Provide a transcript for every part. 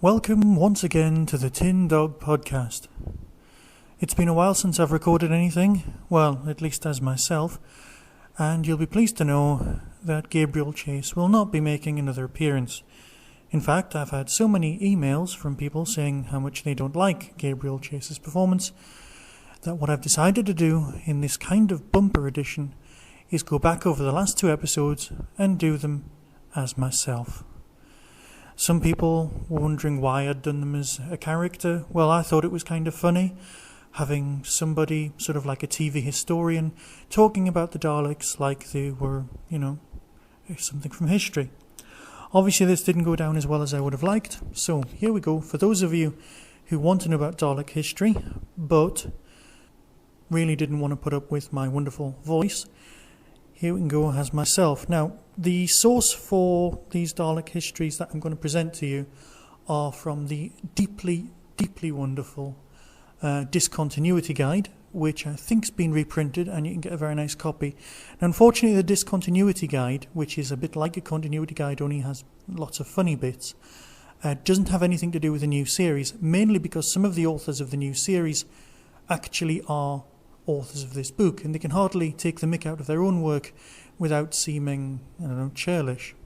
Welcome once again to the Tin Dog Podcast. It's been a while since I've recorded anything, well, at least as myself, and you'll be pleased to know that Gabriel Chase will not be making another appearance. In fact, I've had so many emails from people saying how much they don't like Gabriel Chase's performance that what I've decided to do in this kind of bumper edition is go back over the last 2 episodes and do them as myself. Some people were wondering why I'd done them as a character. Well, I thought it was kind of funny having somebody, sort of like a TV historian, talking about the Daleks like they were, something from history. Obviously, this didn't go down as well as I would have liked, so here we go. For those of you who want to know about Dalek history, but really didn't want to put up with my wonderful voice, here we can go as myself. Now, the source for these Dalek histories that I'm going to present to you are from the deeply, deeply wonderful Discontinuity Guide, which I think's been reprinted, and you can get a very nice copy. Now, unfortunately, the Discontinuity Guide, which is a bit like a continuity guide, only has lots of funny bits, doesn't have anything to do with the new series, mainly because some of the authors of the new series actually are authors of this book, and they can hardly take the mick out of their own work without seeming, churlish.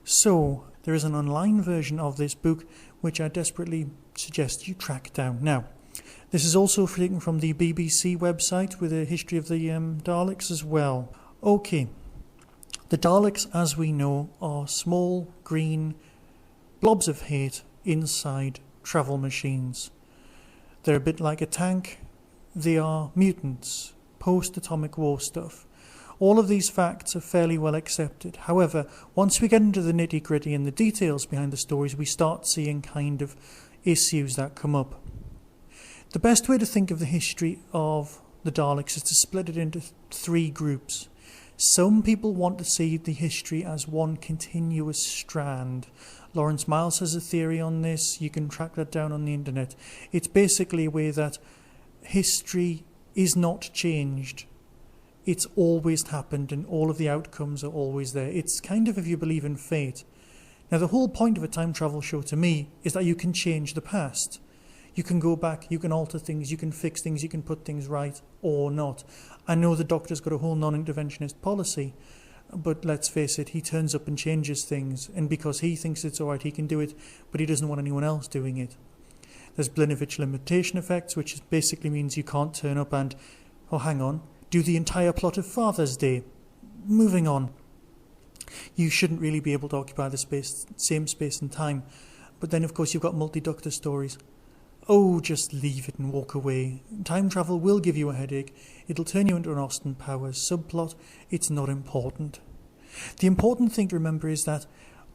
So, there is an online version of this book which I desperately suggest you track down. Now, this is also taken from the BBC website with a history of the Daleks as well. Okay, the Daleks, as we know, are small green blobs of hate inside travel machines. They're a bit like a tank. They are mutants, post-atomic war stuff. All of these facts are fairly well accepted. However, once we get into the nitty-gritty and the details behind the stories, we start seeing kind of issues that come up. The best way to think of the history of the Daleks is to split it into 3 groups. Some people want to see the history as one continuous strand. Lawrence Miles has a theory on this. You can track that down on the internet. It's basically a way that history is not changed. It's always happened and all of the outcomes are always there. It's kind of if you believe in fate. Now, the whole point of a time travel show to me is that you can change the past. You can go back, you can alter things, you can fix things, you can put things right or not. I know the Doctor's got a whole non-interventionist policy, but let's face it, he turns up and changes things, and because he thinks it's alright, he can do it, but he doesn't want anyone else doing it. There's Blinovitch limitation effects, which basically means you can't turn up and, do the entire plot of Father's Day. Moving on. You shouldn't really be able to occupy the same space and time. But then, of course, you've got multi-Doctor stories. Oh, just leave it and walk away. Time travel will give you a headache. It'll turn you into an Austin Powers subplot. It's not important. The important thing to remember is that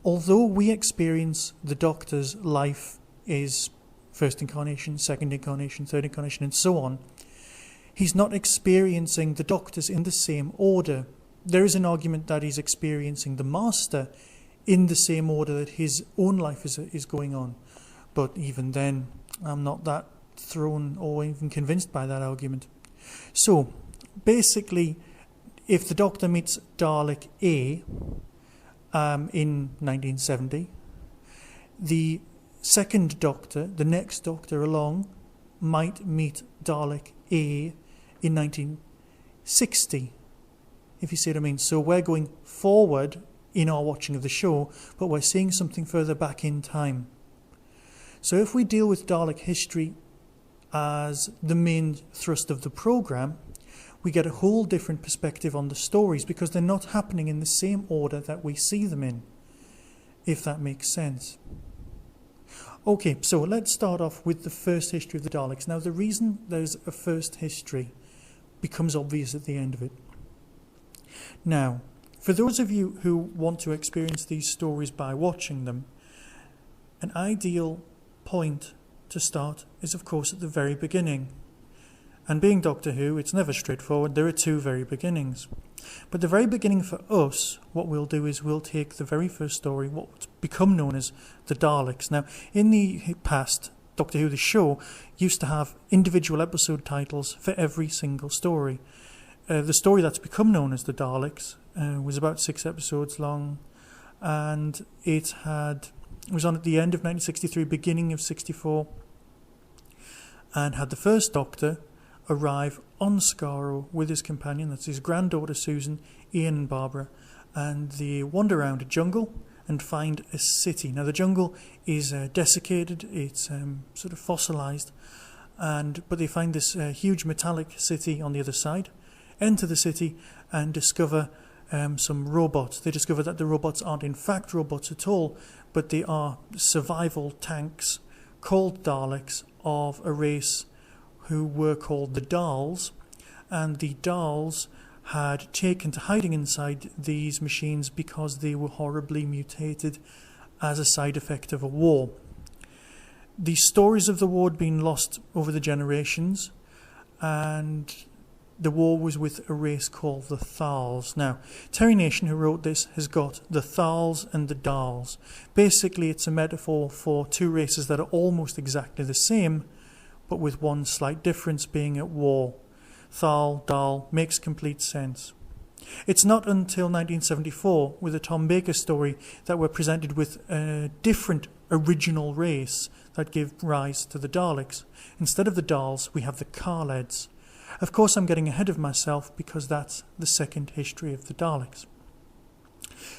although we experience the Doctor's life is first incarnation, second incarnation, third incarnation, and so on, he's not experiencing the Doctors in the same order. There is an argument that he's experiencing the Master in the same order that his own life is going on. But even then, I'm not that thrown or even convinced by that argument. So, basically, if the Doctor meets Dalek A in 1970, the second Doctor, the next Doctor along, might meet Dalek A in 1960, if you see what I mean. So we're going forward in our watching of the show, but we're seeing something further back in time. So if we deal with Dalek history as the main thrust of the programme, we get a whole different perspective on the stories because they're not happening in the same order that we see them in, if that makes sense. Okay, so let's start off with the first history of the Daleks. Now, the reason there's a first history becomes obvious at the end of it. Now, for those of you who want to experience these stories by watching them, an ideal point to start is, of course, at the very beginning. And being Doctor Who, it's never straightforward. There are 2 very beginnings. But the very beginning for us, what we'll do is we'll take the very first story, what's become known as the Daleks. Now, in the past, Doctor Who, the show, used to have individual episode titles for every single story. The story that's become known as the Daleks was about 6 episodes long, and it was on at the end of 1963, beginning of 64, and had the first Doctor arrive on Skaro with his companion, that's his granddaughter Susan, Ian and Barbara, and they wander around a jungle and find a city. Now the jungle is desiccated, it's sort of fossilised, but they find this huge metallic city on the other side, enter the city and discover some robots. They discover that the robots aren't in fact robots at all, but they are survival tanks called Daleks of a race who were called the Dals, and the Dals had taken to hiding inside these machines because they were horribly mutated as a side effect of a war. The stories of the war had been lost over the generations, and the war was with a race called the Thals. Now, Terry Nation, who wrote this, has got the Thals and the Dals. Basically, it's a metaphor for two races that are almost exactly the same, but with one slight difference, being at war. Thal, Dal, makes complete sense. It's not until 1974, with a Tom Baker story, that we're presented with a different original race that gave rise to the Daleks. Instead of the Dals, we have the Khaleds. Of course, I'm getting ahead of myself because that's the second history of the Daleks.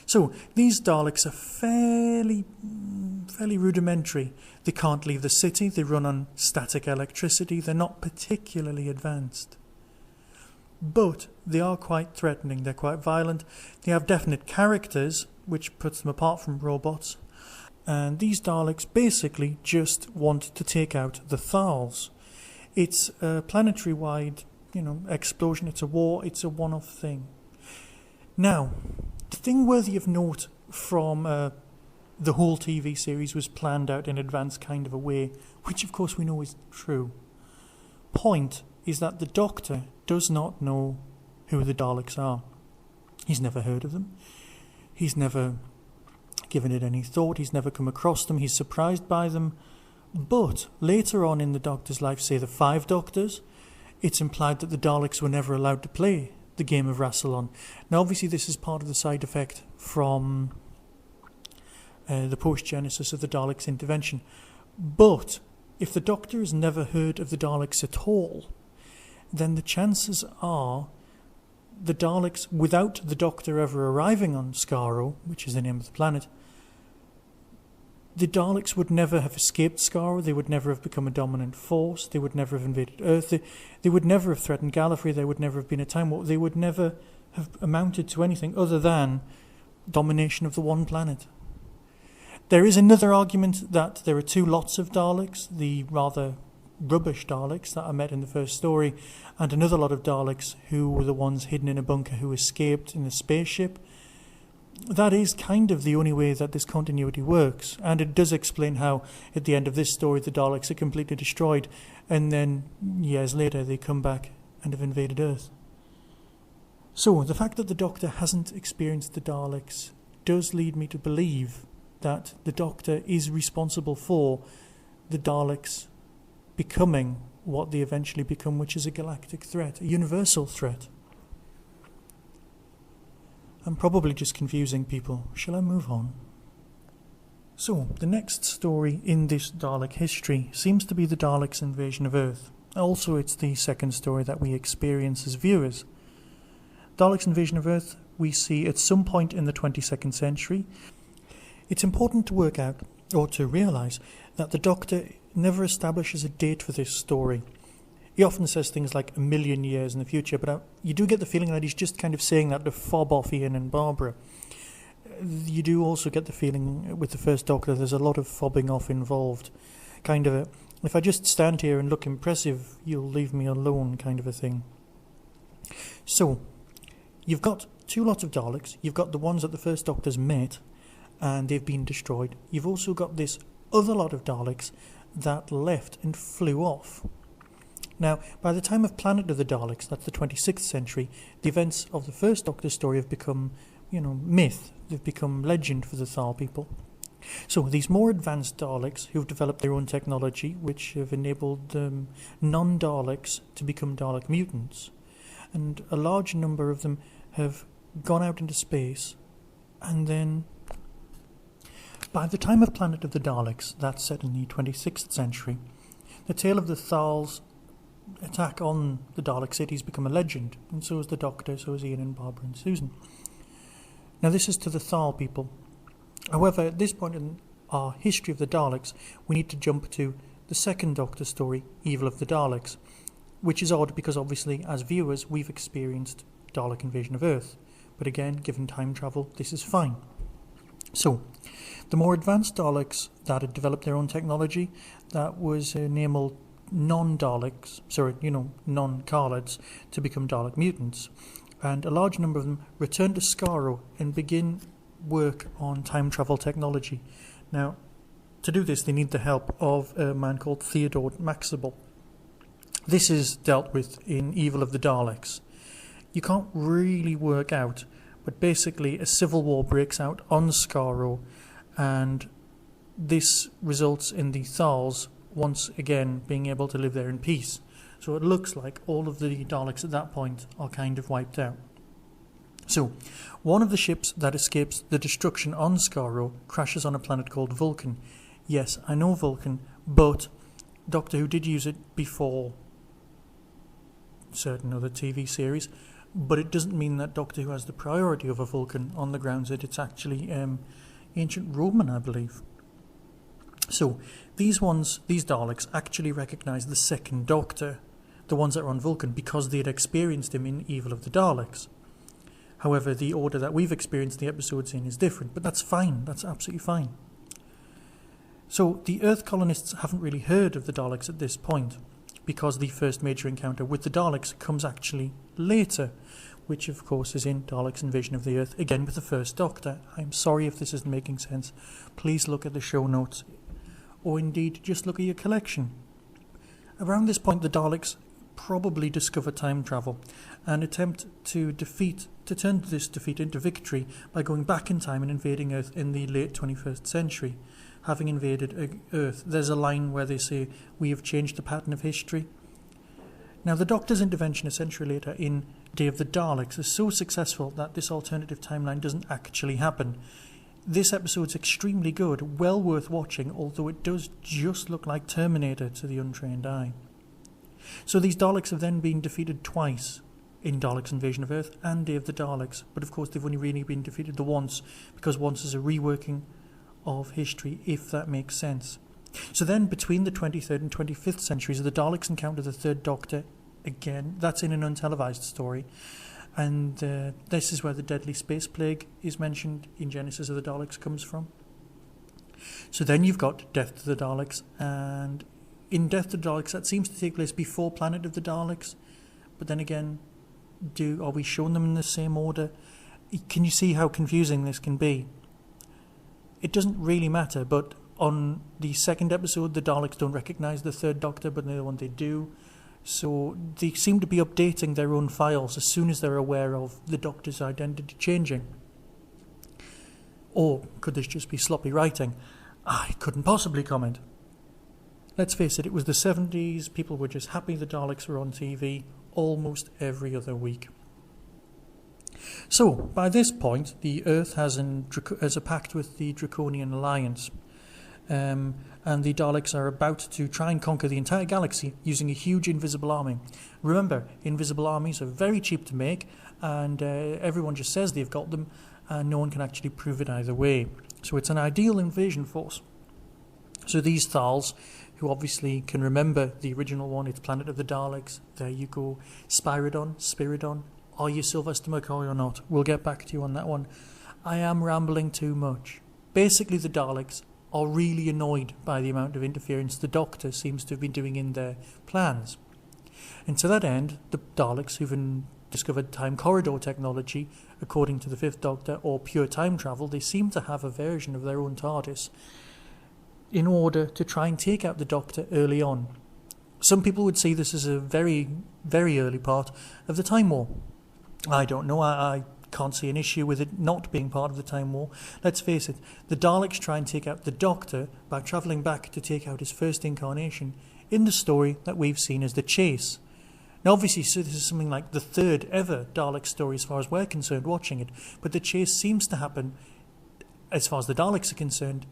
So, these Daleks are fairly rudimentary. They can't leave the city, they run on static electricity, they're not particularly advanced. But they are quite threatening, they're quite violent, they have definite characters, which puts them apart from robots. And these Daleks basically just want to take out the Thals. It's a planetary-wide, explosion, it's a war, it's a one-off thing. Now, the thing worthy of note from the whole TV series was planned out in advance kind of a way, which of course we know is true. Point is that the Doctor does not know who the Daleks are. He's never heard of them. He's never given it any thought. He's never come across them. He's surprised by them. But later on in the Doctor's life, say the 5 Doctors, it's implied that the Daleks were never allowed to play the game of Rassilon. Now obviously this is part of the side effect from the post-genesis of the Daleks' intervention. But if the Doctor has never heard of the Daleks at all, then the chances are the Daleks, without the Doctor ever arriving on Skaro, which is the name of the planet, the Daleks would never have escaped Skaro, they would never have become a dominant force, they would never have invaded Earth, they would never have threatened Gallifrey, there would never have been a time war, they would never have amounted to anything other than domination of the one planet. There is another argument that there are 2 lots of Daleks, the rather rubbish Daleks that I met in the first story, and another lot of Daleks who were the ones hidden in a bunker who escaped in the spaceship. That is kind of the only way that this continuity works, and it does explain how at the end of this story the Daleks are completely destroyed, and then years later they come back and have invaded Earth. So the fact that the Doctor hasn't experienced the Daleks does lead me to believe that the Doctor is responsible for the Daleks becoming what they eventually become, which is a galactic threat, a universal threat. I'm probably just confusing people. Shall I move on? So, the next story in this Dalek history seems to be the Daleks' invasion of Earth. Also, it's the second story that we experience as viewers. Daleks' invasion of Earth we see at some point in the 22nd century. It's important to work out, or to realise, that the Doctor never establishes a date for this story. He often says things like 1,000,000 years in the future, but you do get the feeling that he's just kind of saying that to fob off Ian and Barbara. You do also get the feeling with the first Doctor there's a lot of fobbing off involved. Kind of a, if I just stand here and look impressive, you'll leave me alone kind of a thing. So, you've got 2 lots of Daleks. You've got the ones that the first Doctor's met, and they've been destroyed. You've also got this other lot of Daleks that left and flew off. Now, by the time of Planet of the Daleks, that's the 26th century, the events of the first Doctor story have become, myth. They've become legend for the Thal people. So these more advanced Daleks who've developed their own technology, which have enabled non-Daleks to become Dalek mutants, and a large number of them have gone out into space, and then by the time of Planet of the Daleks, that's set in the 26th century, the tale of the Thal's attack on the Dalek cities become a legend, and so is the Doctor, so is Ian and Barbara and Susan. Now this is to the Thal people. However, at this point in our history of the Daleks, we need to jump to the second Doctor story, Evil of the Daleks, which is odd because obviously as viewers we've experienced Dalek invasion of Earth, but again, given time travel, this is fine. So, the more advanced Daleks that had developed their own technology, that was enabled non-Daleks, non-Khalids, to become Dalek mutants, and a large number of them return to Skaro and begin work on time travel technology. Now, to do this, they need the help of a man called Theodore Maxable. This is dealt with in Evil of the Daleks. You can't really work out, but basically a civil war breaks out on Skaro, and this results in the Thals once again being able to live there in peace. So it looks like all of the Daleks at that point are kind of wiped out. So, one of the ships that escapes the destruction on Skaro crashes on a planet called Vulcan. Yes, I know Vulcan, but Doctor Who did use it before certain other TV series, but it doesn't mean that Doctor Who has the priority over Vulcan on the grounds that it's actually ancient Roman, I believe. So, these Daleks actually recognise the second Doctor, the ones that are on Vulcan, because they had experienced him in Evil of the Daleks. However, the order that we've experienced the episodes in is different, but that's fine, that's absolutely fine. So, the Earth colonists haven't really heard of the Daleks at this point, because the first major encounter with the Daleks comes actually later, which of course is in Dalek's Invasion of the Earth, again with the first Doctor. I'm sorry if this isn't making sense. Please look at the show notes, or indeed just look at your collection. Around this point, the Daleks probably discover time travel and attempt to turn this defeat into victory by going back in time and invading Earth in the late 21st century. Having invaded Earth, there's a line where they say, "We have changed the pattern of history." Now, the Doctor's intervention a century later in Day of the Daleks is so successful that this alternative timeline doesn't actually happen. This episode's extremely good, well worth watching, although it does just look like Terminator to the untrained eye. So these Daleks have then been defeated twice, in Dalek's Invasion of Earth and Day of the Daleks, but of course they've only really been defeated the once, because once is a reworking of history, if that makes sense. So then, between the 23rd and 25th centuries, the Daleks encounter the third Doctor again. That's in an untelevised story, and this is where the deadly space plague is mentioned in Genesis of the Daleks comes from. So then you've got Death to the Daleks, and in Death to the Daleks that seems to take place before Planet of the Daleks, but then again, are we showing them in the same order? Can you see how confusing this can be? It doesn't really matter, but on the second episode the Daleks don't recognise the third Doctor, but in the other one they do. So they seem to be updating their own files as soon as they're aware of the Doctor's identity changing. Or could this just be sloppy writing? I couldn't possibly comment. Let's face it, it was the 70s, people were just happy the Daleks were on TV almost every other week. So, by this point, the Earth has a pact with the Draconian Alliance, and the Daleks are about to try and conquer the entire galaxy using a huge invisible army. Remember, invisible armies are very cheap to make, and everyone just says they've got them, and no one can actually prove it either way. So it's an ideal invasion force. So these Thals, who obviously can remember the original one, it's Planet of the Daleks, there you go, Spiridon, are you Sylvester McCoy or not? We'll get back to you on that one. I am rambling too much. Basically, the Daleks are really annoyed by the amount of interference the Doctor seems to have been doing in their plans. And to that end, the Daleks, who've discovered time corridor technology, according to the Fifth Doctor, or pure time travel, they seem to have a version of their own TARDIS in order to try and take out the Doctor early on. Some people would see this as a very, very early part of the Time War. I don't know, I can't see an issue with it not being part of the Time War. Let's face it, the Daleks try and take out the Doctor by travelling back to take out his first incarnation in the story that we've seen as The Chase. Now obviously, so this is something like the third ever Dalek story as far as we're concerned watching it, but The Chase seems to happen, as far as the Daleks are concerned,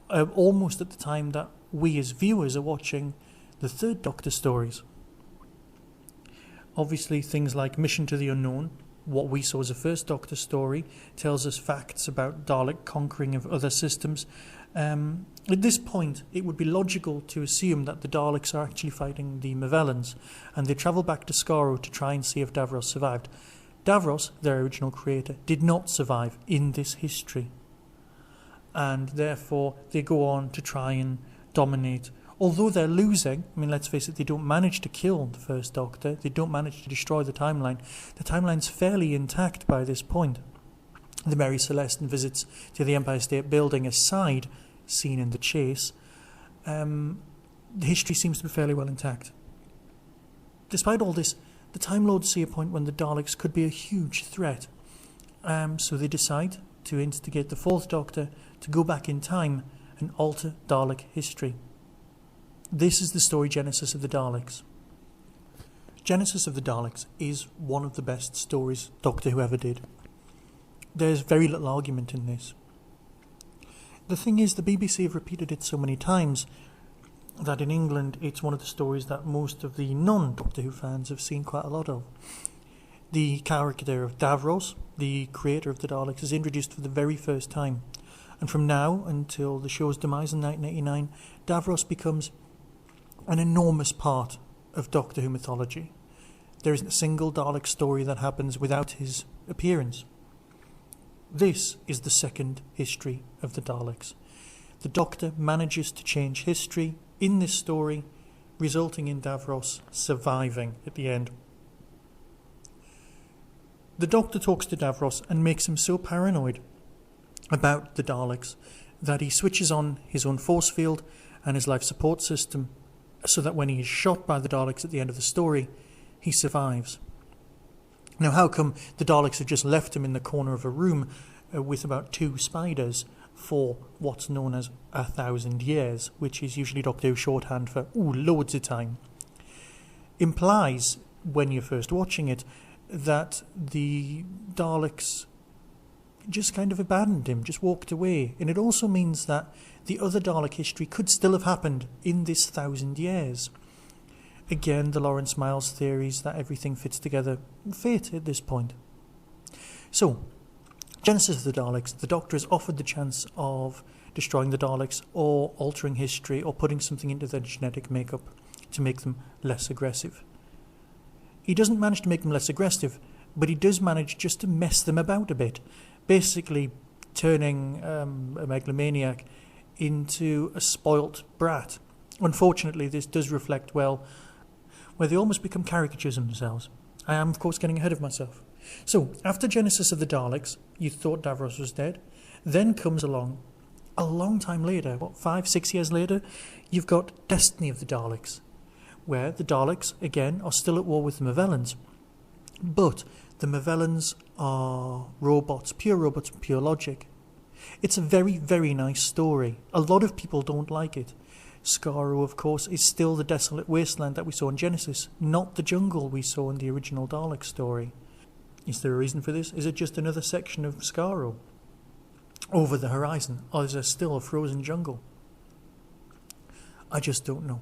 almost at the time that we as viewers are watching the third Doctor stories. Obviously, things like Mission to the Unknown, what we saw as a first Doctor story, tells us facts about Dalek conquering of other systems. At this point, it would be logical to assume that the Daleks are actually fighting the Movellans, and they travel back to Skaro to try and see if Davros survived. Davros, their original creator, did not survive in this history, and therefore they go on to try and dominate. Although they're losing, I mean, let's face it, they don't manage to kill the First Doctor, they don't manage to destroy the timeline. The timeline's fairly intact by this point. The Mary Celestin visits to the Empire State Building aside, seen in The Chase, the history seems to be fairly well intact. Despite all this, the Time Lords see a point when the Daleks could be a huge threat. So they decide to instigate the Fourth Doctor to go back in time and alter Dalek history. This is the story Genesis of the Daleks. Genesis of the Daleks is one of the best stories Doctor Who ever did. There's very little argument in this. The thing is, the BBC have repeated it so many times that in England it's one of the stories that most of the non-Doctor Who fans have seen quite a lot of. The character of Davros, the creator of the Daleks, is introduced for the very first time. And from now until the show's demise in 1989, Davros becomes an enormous part of Doctor Who mythology. There isn't a single Dalek story that happens without his appearance. This is the second history of the Daleks. The Doctor manages to change history in this story, resulting in Davros surviving at the end. The Doctor talks to Davros and makes him so paranoid about the Daleks that he switches on his own force field and his life support system so that when he is shot by the Daleks at the end of the story, he survives. Now, how come the Daleks have just left him in the corner of a room with about 2 spiders for what's known as 1,000 years, which is usually Doctor Who shorthand for loads of time? Implies, when you're first watching it, that the Daleks just kind of abandoned him, just walked away. And it also means that the other Dalek history could still have happened in this 1,000 years. Again, the Lawrence Miles theories that everything fits together fit at this point. So, Genesis of the Daleks, the Doctor is offered the chance of destroying the Daleks or altering history or putting something into their genetic makeup to make them less aggressive. He doesn't manage to make them less aggressive, but he does manage just to mess them about a bit, basically turning a megalomaniac into a spoilt brat. Unfortunately, this does reflect well where they almost become caricatures of themselves. I am, of course, getting ahead of myself. So, after Genesis of the Daleks, you thought Davros was dead. Then comes along, a long time later, 5-6 years later, you've got Destiny of the Daleks, where the Daleks, again, are still at war with the Movellans. But the Movellans are robots, pure logic. It's a very, very nice story. A lot of people don't like it. Skaro, of course, is still the desolate wasteland that we saw in Genesis, not the jungle we saw in the original Dalek story. Is there a reason for this? Is it just another section of Skaro over the horizon, or is there still a frozen jungle? I just don't know.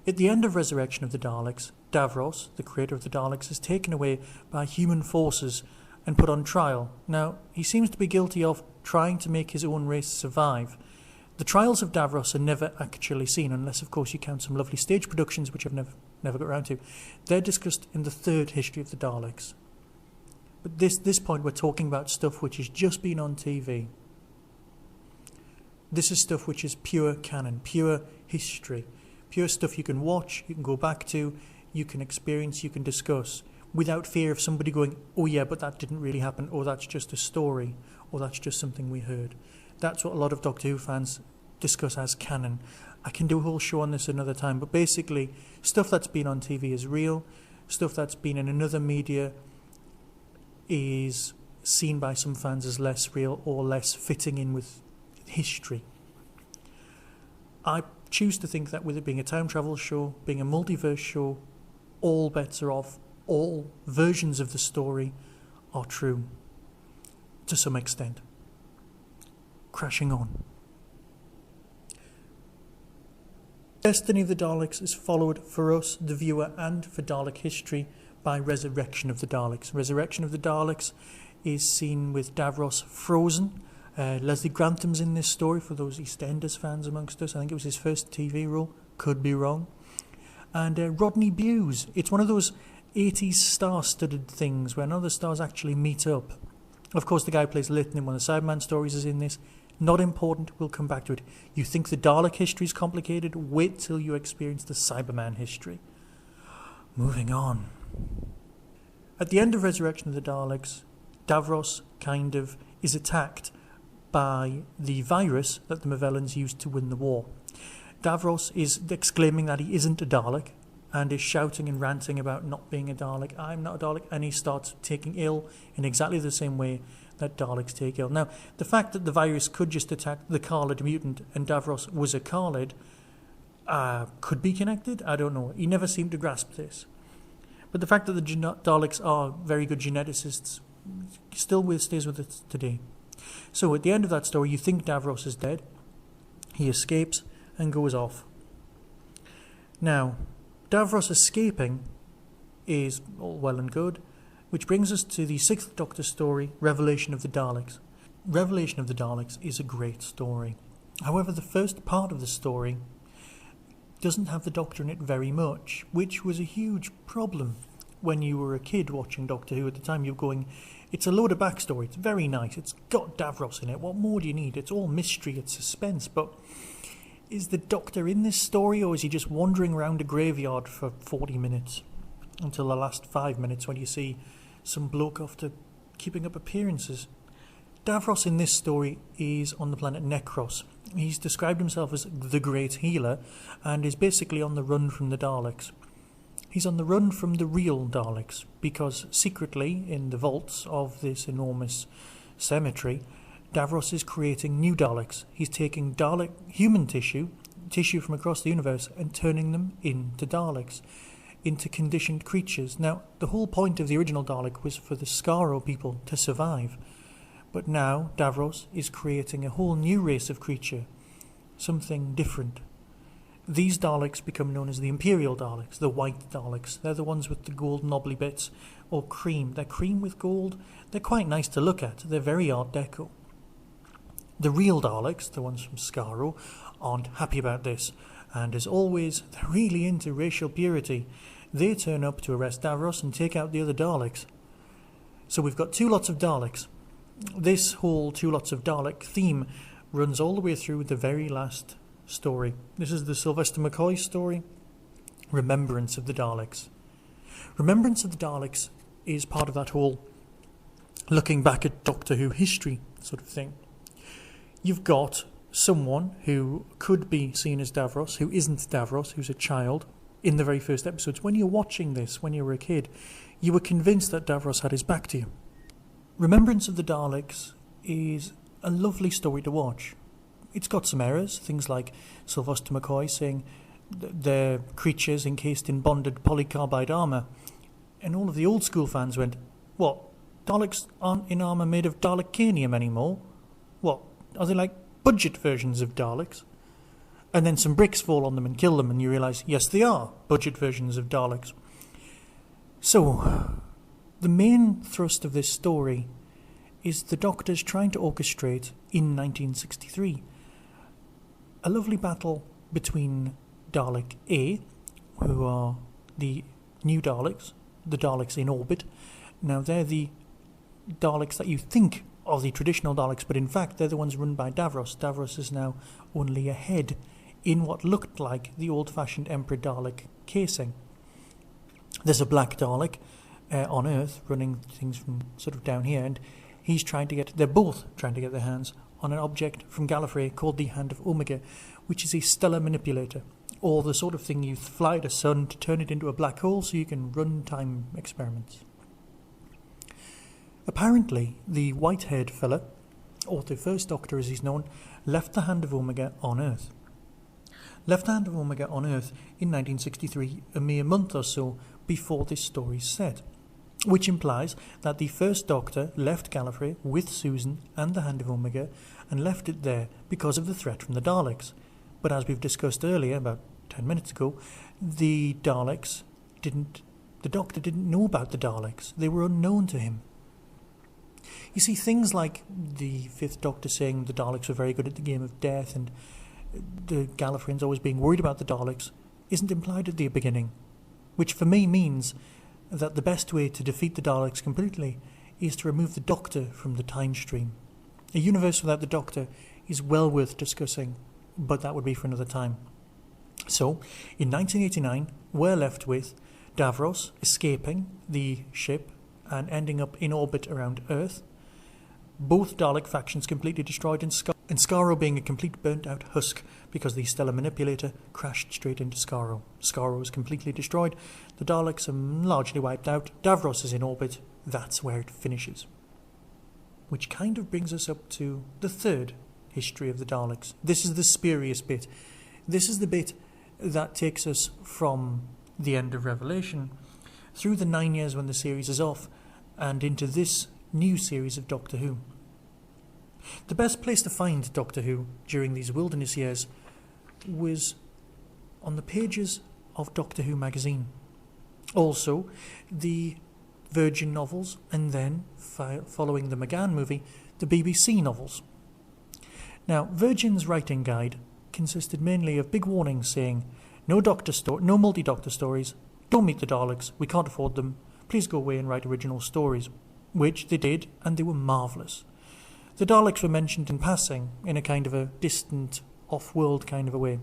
At the end of Resurrection of the Daleks, Davros, the creator of the Daleks, is taken away by human forces and put on trial. Now, he seems to be guilty of trying to make his own race survive. The trials of Davros are never actually seen, unless, of course, you count some lovely stage productions, which I've never got around to. They're discussed in the third history of the Daleks. But this point, we're talking about stuff which has just been on TV. This is stuff which is pure canon, pure history, pure stuff you can watch, you can go back to, you can experience, you can discuss, without fear of somebody going, oh yeah, but that didn't really happen, or that's just a story, or that's just something we heard. That's what a lot of Doctor Who fans discuss as canon. I can do a whole show on this another time, but basically, stuff that's been on TV is real, stuff that's been in another media is seen by some fans as less real or less fitting in with history. I choose to think that with it being a time travel show, being a multiverse show, all bets are off, all versions of the story are true to some extent. Crashing on. Destiny of the Daleks is followed for us, the viewer, and for Dalek history by Resurrection of the Daleks. Resurrection of the Daleks is seen with Davros frozen. Leslie Grantham's in this story, for those EastEnders fans amongst us. I think it was his first TV role, could be wrong. And Rodney Bewes. It's one of those 80s star-studded things where none of the stars actually meet up. Of course, the guy who plays Lytton in one of the Cyberman stories is in this. Not important, we'll come back to it. You think the Dalek history is complicated? Wait till you experience the Cyberman history. Moving on. At the end of Resurrection of the Daleks, Davros kind of is attacked by the virus that the Movellans used to win the war. Davros is exclaiming that he isn't a Dalek and is shouting and ranting about not being a Dalek. I'm not a Dalek, and he starts taking ill in exactly the same way that Daleks take ill. Now, the fact that the virus could just attack the Khalid mutant and Davros was a Khalid could be connected. I don't know. He never seemed to grasp this. But the fact that the Daleks are very good geneticists still stays with us today. So at the end of that story, you think Davros is dead. He escapes and goes off. Now, Davros escaping is all well and good, which brings us to the 6th Doctor story, Revelation of the Daleks. Revelation of the Daleks is a great story. However, the first part of the story doesn't have the Doctor in it very much, which was a huge problem when you were a kid watching Doctor Who at the time. You're going, it's a load of backstory, it's very nice, it's got Davros in it, what more do you need? It's all mystery, it's suspense, but is the Doctor in this story, or is he just wandering around a graveyard for 40 minutes until the last 5 minutes when you see some bloke after keeping up appearances? Davros in this story is on the planet Necros. He's described himself as the Great Healer and is basically on the run from the Daleks. He's on the run from the real Daleks because secretly in the vaults of this enormous cemetery, Davros is creating new Daleks. He's taking Dalek human tissue from across the universe, and turning them into Daleks, into conditioned creatures. Now, the whole point of the original Dalek was for the Skaro people to survive. But now Davros is creating a whole new race of creature, something different. These Daleks become known as the Imperial Daleks, the white Daleks. They're the ones with the gold knobbly bits, or cream. They're cream with gold. They're quite nice to look at. They're very Art Deco. The real Daleks, the ones from Skaro, aren't happy about this, and as always, they're really into racial purity. They turn up to arrest Davros and take out the other Daleks. So we've got 2 lots of Daleks. This whole 2 lots of Dalek theme runs all the way through the very last story. This is the Sylvester McCoy story, Remembrance of the Daleks. Remembrance of the Daleks is part of that whole looking back at Doctor Who history sort of thing. You've got someone who could be seen as Davros, who isn't Davros, who's a child, in the very first episodes. When you're watching this, when you were a kid, you were convinced that Davros had his back to you. Remembrance of the Daleks is a lovely story to watch. It's got some errors, things like Sylvester McCoy saying they're creatures encased in bonded polycarbide armour. And all of the old school fans went, what, Daleks aren't in armour made of Dalekanium anymore? What, are they like budget versions of Daleks? And then some bricks fall on them and kill them, and you realise, yes, they are budget versions of Daleks. So, the main thrust of this story is the Doctor's trying to orchestrate, in 1963, a lovely battle between Dalek A, who are the new Daleks, the Daleks in orbit. Now, they're the Daleks that you think are the traditional Daleks, but in fact, they're the ones run by Davros. Davros is now only a head in what looked like the old-fashioned Emperor Dalek casing. There's a black Dalek on Earth running things from sort of down here, and they're both trying to get their hands on an object from Gallifrey called the Hand of Omega, which is a stellar manipulator, or the sort of thing you fly the sun to turn it into a black hole so you can run time experiments. Apparently, the white-haired fella, or the first Doctor as he's known, left the Hand of Omega on Earth. Left the Hand of Omega on Earth in 1963, a mere month or so before this story's set, which implies that the first Doctor left Gallifrey with Susan and the Hand of Omega and left it there because of the threat from the Daleks. But as we've discussed earlier, about 10 minutes ago, the Doctor didn't know about the Daleks. They were unknown to him. You see, things like the Fifth Doctor saying the Daleks were very good at the game of death and the Gallifreyans always being worried about the Daleks isn't implied at the beginning, which for me means that the best way to defeat the Daleks completely is to remove the Doctor from the time stream. A universe without the Doctor is well worth discussing, but that would be for another time. So, in 1989, we're left with Davros escaping the ship and ending up in orbit around Earth, both Dalek factions completely destroyed, and Skaro being a complete burnt-out husk because the stellar manipulator crashed straight into Skaro. Skaro is completely destroyed, the Daleks are largely wiped out, Davros is in orbit, that's where it finishes. Which kind of brings us up to the third history of the Daleks. This is the spurious bit. This is the bit that takes us from the end of Revelation through the 9 years when the series is off and into this new series of Doctor Who. The best place to find Doctor Who during these wilderness years was on the pages of Doctor Who magazine. Also, the Virgin novels, and then, following the McGann movie, the BBC novels. Now, Virgin's writing guide consisted mainly of big warnings saying, no multi-Doctor stories, don't meet the Daleks, we can't afford them, please go away and write original stories. Which they did, and they were marvellous. The Daleks were mentioned in passing, in a kind of a distant, off-world kind of a way.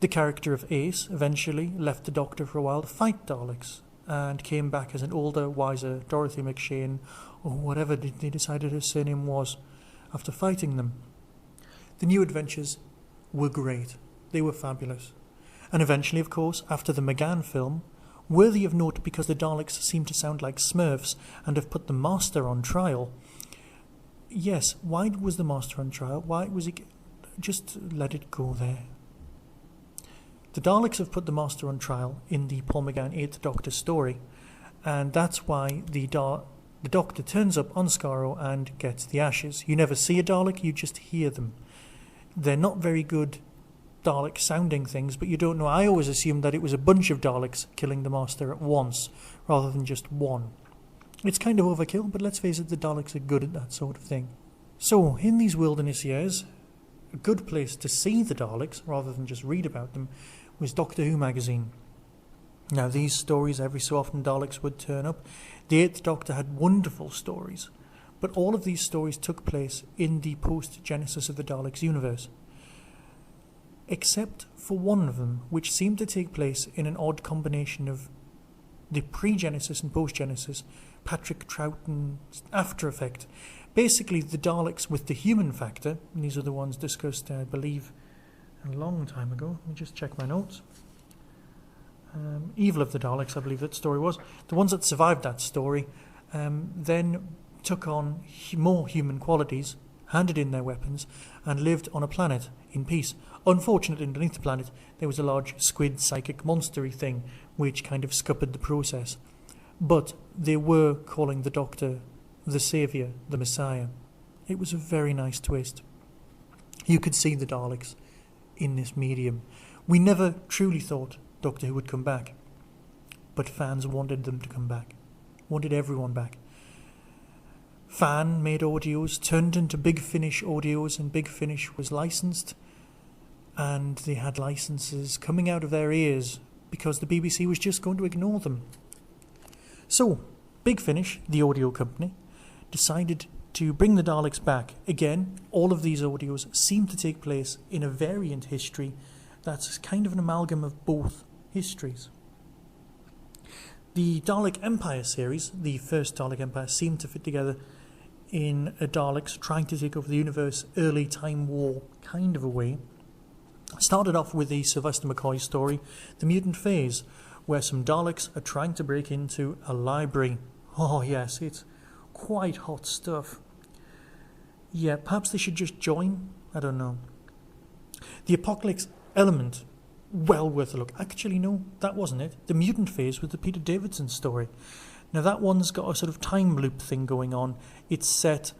The character of Ace eventually left the Doctor for a while to fight Daleks, and came back as an older, wiser Dorothy McShane, or whatever they decided her surname was, after fighting them. The new adventures were great. They were fabulous. And eventually, of course, after the McGann film, worthy of note because the Daleks seem to sound like Smurfs and have put the Master on trial. Yes, why was the Master on trial? Why was he... Just let it go there. The Daleks have put the Master on trial in the Paul McGann 8th Doctor story, and that's why the Doctor turns up on Skaro and gets the ashes. You never see a Dalek, you just hear them. They're not very good Dalek sounding things, but you don't know. I always assumed that it was a bunch of Daleks killing the Master at once rather than just one. It's kind of overkill, but let's face it, the Daleks are good at that sort of thing. So, in these wilderness years, a good place to see the Daleks rather than just read about them was Doctor Who magazine. Now, these stories, every so often Daleks would turn up. The 8th Doctor had wonderful stories, but all of these stories took place in the post-Genesis of the Daleks universe. Except for one of them, which seemed to take place in an odd combination of the pre-Genesis and post-Genesis, Patrick Troughton after effect. Basically, the Daleks with the human factor, and these are the ones discussed, I believe, a long time ago. Let me just check my notes. Evil of the Daleks, I believe that story was. The ones that survived that story then took on more human qualities, handed in their weapons, and lived on a planet in peace. Unfortunately, underneath the planet, there was a large squid psychic monstery thing, which kind of scuppered the process. But they were calling the Doctor the Saviour, the Messiah. It was a very nice twist. You could see the Daleks in this medium. We never truly thought Doctor Who would come back, but fans wanted them to come back, wanted everyone back. Fan-made audios turned into Big Finish audios, and Big Finish was licensed, and they had licenses coming out of their ears because the BBC was just going to ignore them. So, Big Finish, the audio company, decided to bring the Daleks back. Again, all of these audios seem to take place in a variant history that's kind of an amalgam of both histories. The Dalek Empire series, the first Dalek Empire, seemed to fit together in a Daleks trying to take over the universe, early Time War kind of a way. Started off with the Sylvester McCoy story, The Mutant Phase, where some Daleks are trying to break into a library. Oh yes, it's quite hot stuff. Yeah, perhaps they should just join. I don't know. The Apocalypse element, well worth a look. Actually, no, that wasn't it. The Mutant Phase with the Peter Davidson story. Now that one's got a sort of time loop thing going on. It's set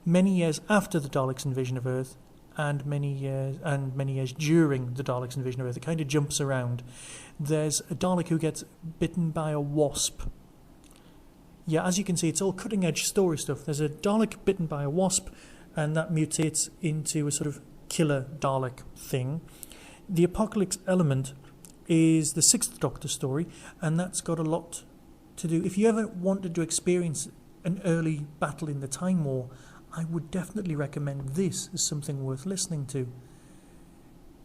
many years after the Daleks' invasion of Earth, and many years during the Daleks' invasion of Earth. It kind of jumps around. There's a Dalek who gets bitten by a wasp. Yeah, as you can see, it's all cutting-edge story stuff. There's a Dalek bitten by a wasp, and that mutates into a sort of killer Dalek thing. The Apocalypse element is the Sixth Doctor story, and that's got a lot to do. If you ever wanted to experience an early battle in the Time War, I would definitely recommend this as something worth listening to.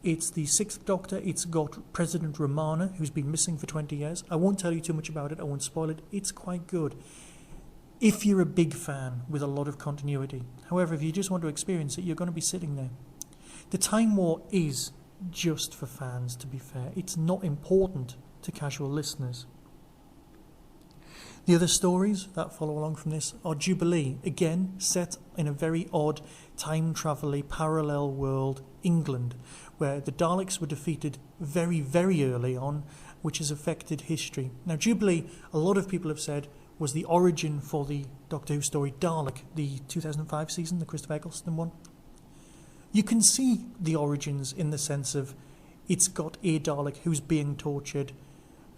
It's the Sixth Doctor. It's got President Romana, who's been missing for 20 years. I won't tell you too much about it. I won't spoil it. It's quite good if you're a big fan with a lot of continuity. However, if you just want to experience it, you're going to be sitting there. The Time War is just for fans, to be fair. It's not important to casual listeners. The other stories that follow along from this are Jubilee, again set in a very odd time-travel-y parallel world, England, where the Daleks were defeated very, very early on, which has affected history. Now Jubilee, a lot of people have said, was the origin for the Doctor Who story Dalek, the 2005 season, the Christopher Eccleston one. You can see the origins in the sense of it's got a Dalek who's being tortured,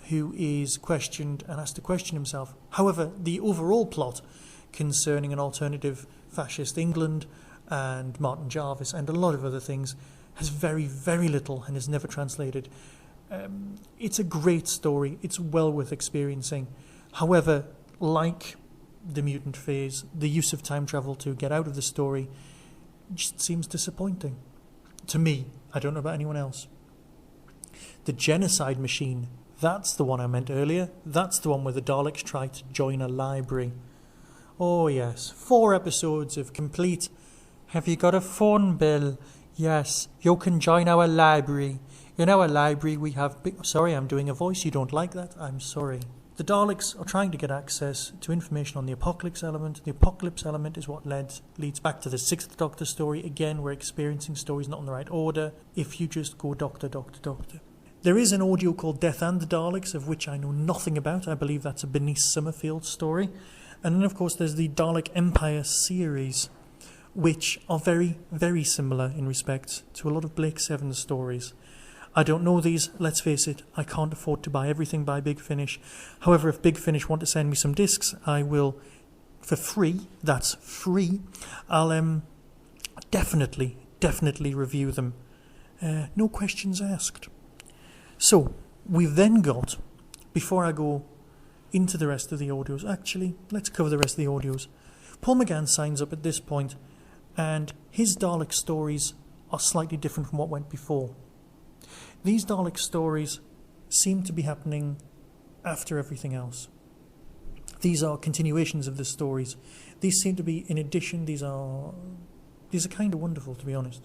who is questioned and has to question himself. However, the overall plot concerning an alternative fascist England and Martin Jarvis and a lot of other things has very, very little and is never translated. It's a great story. It's well worth experiencing. However, like the Mutant Phase, the use of time travel to get out of the story just seems disappointing. To me, I don't know about anyone else. The Genocide Machine, that's the one I meant earlier. That's the one where the Daleks try to join a library. Oh yes, 4 episodes of complete... Have you got a phone bill? Yes, you can join our library. In our library we have... Sorry, I'm doing a voice. You don't like that? I'm sorry. The Daleks are trying to get access to information on the Apocalypse element. The Apocalypse element is what leads back to the Sixth Doctor story. Again, we're experiencing stories not in the right order. If you just go Doctor, Doctor, Doctor. There is an audio called Death and the Daleks, of which I know nothing about. I believe that's a Bernice Summerfield story. And then, of course, there's the Dalek Empire series, which are very, very similar in respect to a lot of Blake Seven's stories. I don't know these, let's face it, I can't afford to buy everything by Big Finish. However, if Big Finish want to send me some discs, I will, for free, that's free, I'll definitely review them. No questions asked. So, we've then got, before I go into the rest of the audios, actually, let's cover the rest of the audios. Paul McGann signs up at this point, and his Dalek stories are slightly different from what went before. These Dalek stories seem to be happening after everything else. These are continuations of the stories. These seem to be in addition. These are kind of wonderful, to be honest.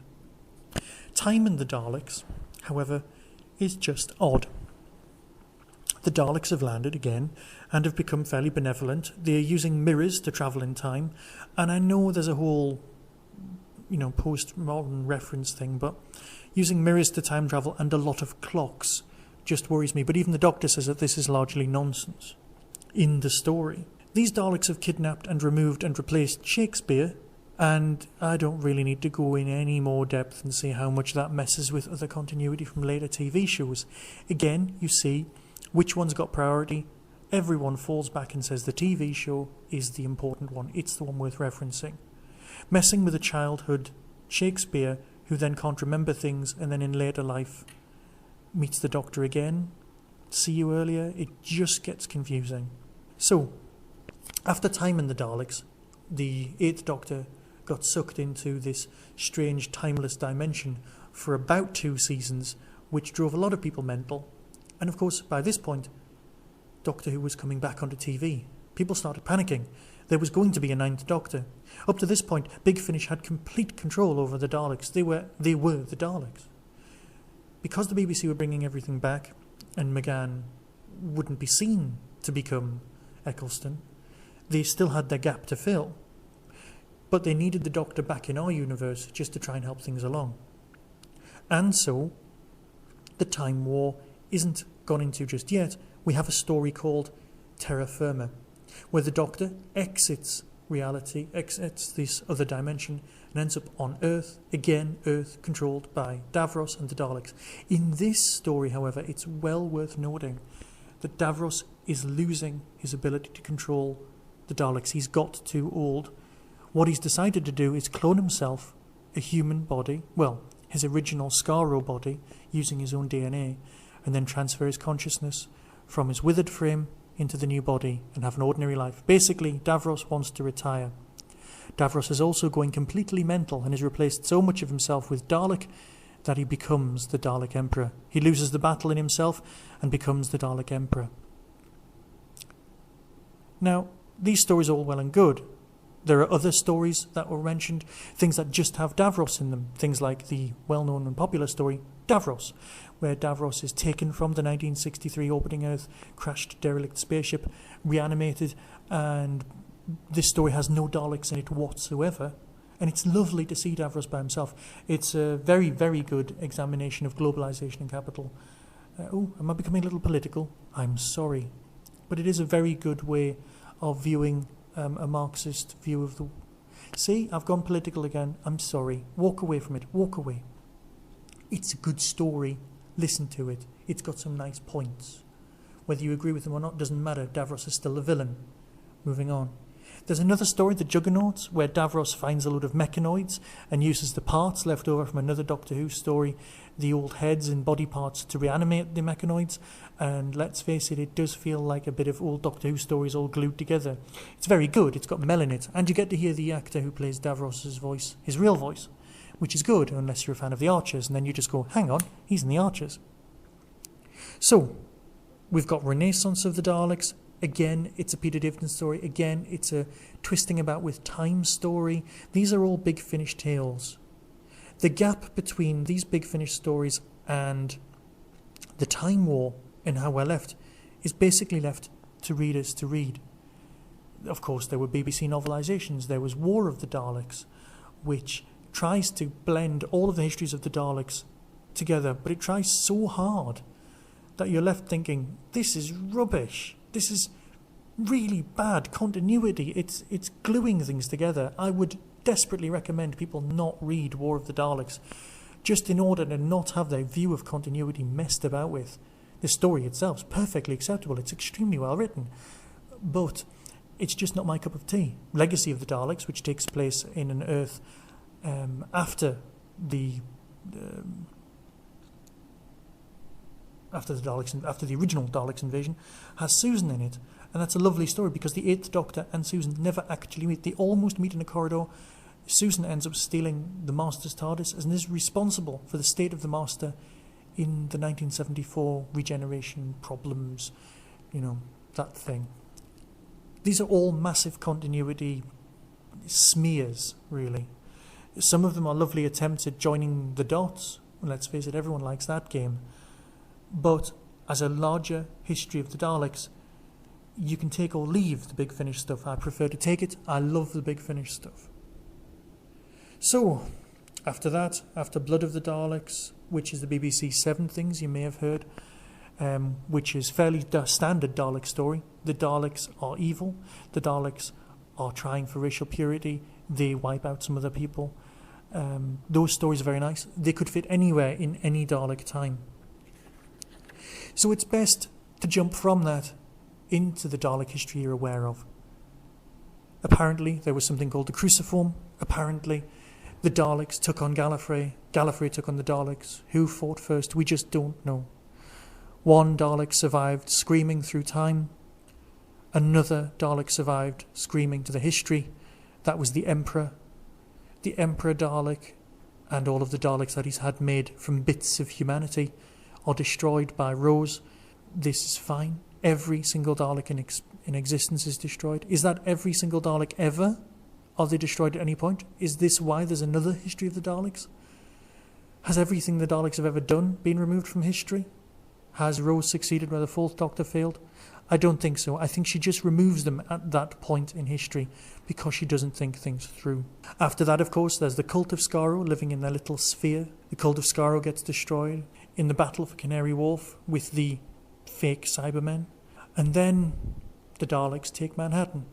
Time and the Daleks, however, is just odd. The Daleks have landed again and have become fairly benevolent. They are using mirrors to travel in time, and I know there's a whole, post-modern reference thing, but using mirrors to time travel and a lot of clocks just worries me. But even the Doctor says that this is largely nonsense in the story. These Daleks have kidnapped and removed and replaced Shakespeare, and I don't really need to go in any more depth and see how much that messes with other continuity from later TV shows. Again, you see which one's got priority. Everyone falls back and says the TV show is the important one. It's the one worth referencing. Messing with a childhood Shakespeare who then can't remember things and then in later life meets the Doctor again. See you earlier. It just gets confusing. So, after Time and the Daleks, the 8th Doctor got sucked into this strange timeless dimension for about 2 seasons, which drove a lot of people mental. And of course, by this point, Doctor Who was coming back onto TV. People started panicking. There was going to be a 9th Doctor. Up to this point, Big Finish had complete control over the Daleks. They were the Daleks. Because the BBC were bringing everything back, and McGann wouldn't be seen to become Eccleston, They still had their gap to fill, but they needed the Doctor back in our universe just to try and help things along. And so, the Time War isn't gone into just yet. We have a story called Terra Firma, where the Doctor exits reality, exits this other dimension, and ends up on Earth, again Earth controlled by Davros and the Daleks. In this story, however, it's well worth noting that Davros is losing his ability to control the Daleks. He's got too old. What he's decided to do is clone himself a human body, well, his original Skaro body, using his own DNA, and then transfer his consciousness from his withered frame into the new body and have an ordinary life. Basically, Davros wants to retire. Davros is also going completely mental and has replaced so much of himself with Dalek that he becomes the Dalek Emperor. He loses the battle in himself and becomes the Dalek Emperor. Now, these stories are all well and good. There are other stories that were mentioned, things that just have Davros in them, things like the well-known and popular story Davros, where Davros is taken from the 1963 orbiting Earth crashed derelict spaceship, reanimated, and this story has no Daleks in it whatsoever, and it's lovely to see Davros by himself. It's a very, very good examination of globalization and capital. Am I becoming a little political? I'm sorry. But it is a very good way of viewing a Marxist view of the... See, I've gone political again. I'm sorry. Walk away from it. Walk away. It's a good story. Listen to it. It's got some nice points. Whether you agree with them or not doesn't matter. Davros is still a villain. Moving on. There's another story, The Juggernauts, where Davros finds a load of mechanoids and uses the parts left over from another Doctor Who story, the old heads and body parts, to reanimate the mechanoids. And let's face it, it does feel like a bit of old Doctor Who stories all glued together. It's very good, it's got Mel in it, and you get to hear the actor who plays Davros' voice, his real voice, which is good, unless you're a fan of The Archers, and then you just go, hang on, he's in The Archers. So, we've got Renaissance of the Daleks. Again, it's a Peter Davison story. Again, it's a twisting about with time story. These are all Big Finish tales. The gap between these Big Finish stories and the Time War and how we're left is basically left to readers to read. Of course, there were BBC novelizations. There was War of the Daleks, which tries to blend all of the histories of the Daleks together, but it tries so hard that you're left thinking, this is rubbish. This is really bad continuity. It's gluing things together. I would desperately recommend people not read War of the Daleks, just in order to not have their view of continuity messed about with. The story itself is perfectly acceptable. It's extremely well written, but it's just not my cup of tea. Legacy of the Daleks, which takes place in an Earth after the original Daleks invasion, has Susan in it, and that's a lovely story because the Eighth Doctor and Susan never actually meet. They almost meet in a corridor. Susan ends up stealing the Master's TARDIS and is responsible for the state of the Master in the 1974 regeneration problems, that thing. These are all massive continuity smears, really. Some of them are lovely attempts at joining the dots. Let's face it, everyone likes that game. But as a larger history of the Daleks, you can take or leave the Big Finish stuff. I prefer to take it. I love the Big Finish stuff. So, after that, after Blood of the Daleks, which is the BBC 7 things you may have heard, which is fairly standard Dalek story. The Daleks are evil. The Daleks are trying for racial purity. They wipe out some other people. Those stories are very nice. They could fit anywhere in any Dalek time. So it's best to jump from that into the Dalek history you're aware of. Apparently, there was something called the Cruciform. Apparently, the Daleks took on Gallifrey. Gallifrey took on the Daleks. Who fought first? We just don't know. One Dalek survived screaming through time. Another Dalek survived screaming to the history. That was the Emperor. The Emperor Dalek and all of the Daleks that he's had made from bits of humanity are destroyed by Rose. This is fine. Every single Dalek in existence is destroyed. Is that every single Dalek ever? Are they destroyed at any point? Is this why there's another history of the Daleks? Has everything the Daleks have ever done been removed from history? Has Rose succeeded where the Fourth Doctor failed? I don't think so. I think she just removes them at that point in history because she doesn't think things through. After that, of course, there's the cult of Skaro living in their little sphere. The cult of Skaro gets destroyed in the battle for Canary Wharf with the fake Cybermen. And then the Daleks take Manhattan.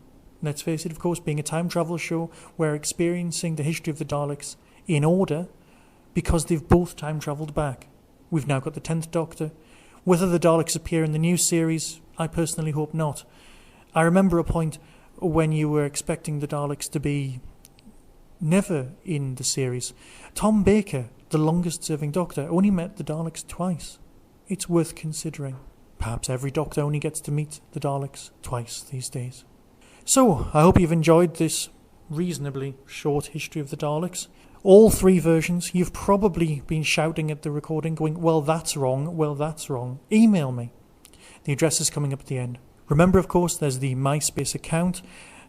Let's face it, of course, being a time travel show, we're experiencing the history of the Daleks in order because they've both time travelled back. We've now got the 10th Doctor. Whether the Daleks appear in the new series, I personally hope not. I remember a point when you were expecting the Daleks to be never in the series. Tom Baker, the longest serving Doctor, only met the Daleks twice. It's worth considering. Perhaps every Doctor only gets to meet the Daleks twice these days. So, I hope you've enjoyed this reasonably short history of the Daleks. All 3 versions. You've probably been shouting at the recording going, well that's wrong, well that's wrong. Email me. The address is coming up at the end. Remember, of course, there's the MySpace account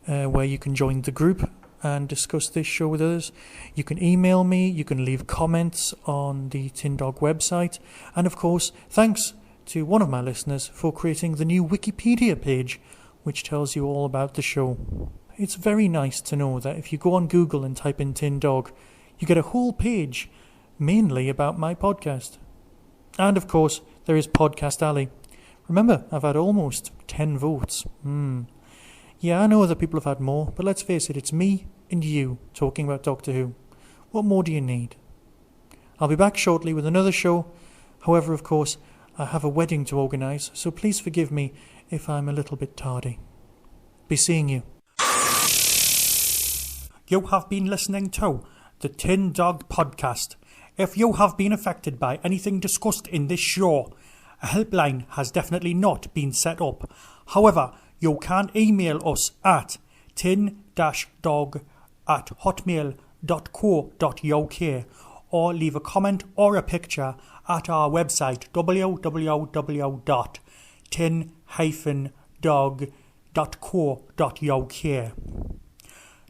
where you can join the group and discuss this show with others. You can email me, you can leave comments on the Tin Dog website, and of course, thanks to one of my listeners for creating the new Wikipedia page, which tells you all about the show. It's very nice to know that if you go on Google and type in Tin Dog, you get a whole page mainly about my podcast. And of course, there is Podcast Alley. Remember, I've had almost 10 votes. Yeah, I know other people have had more, but let's face it, it's me and you talking about Doctor Who. What more do you need? I'll be back shortly with another show. However, of course, I have a wedding to organise, so please forgive me if I'm a little bit tardy. Be seeing you. You have been listening to the Tin Dog Podcast. If you have been affected by anything discussed in this show, a helpline has definitely not been set up. However, you can email us at tin-dog@hotmail.co.uk or leave a comment or a picture at our website www.tin-dog.co.uk.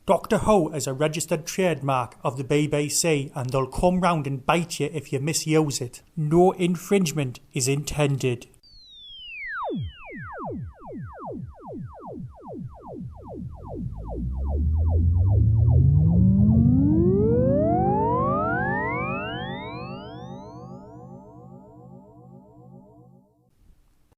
Doctor Who is a registered trademark of the BBC and they'll come round and bite you if you misuse it. No infringement is intended.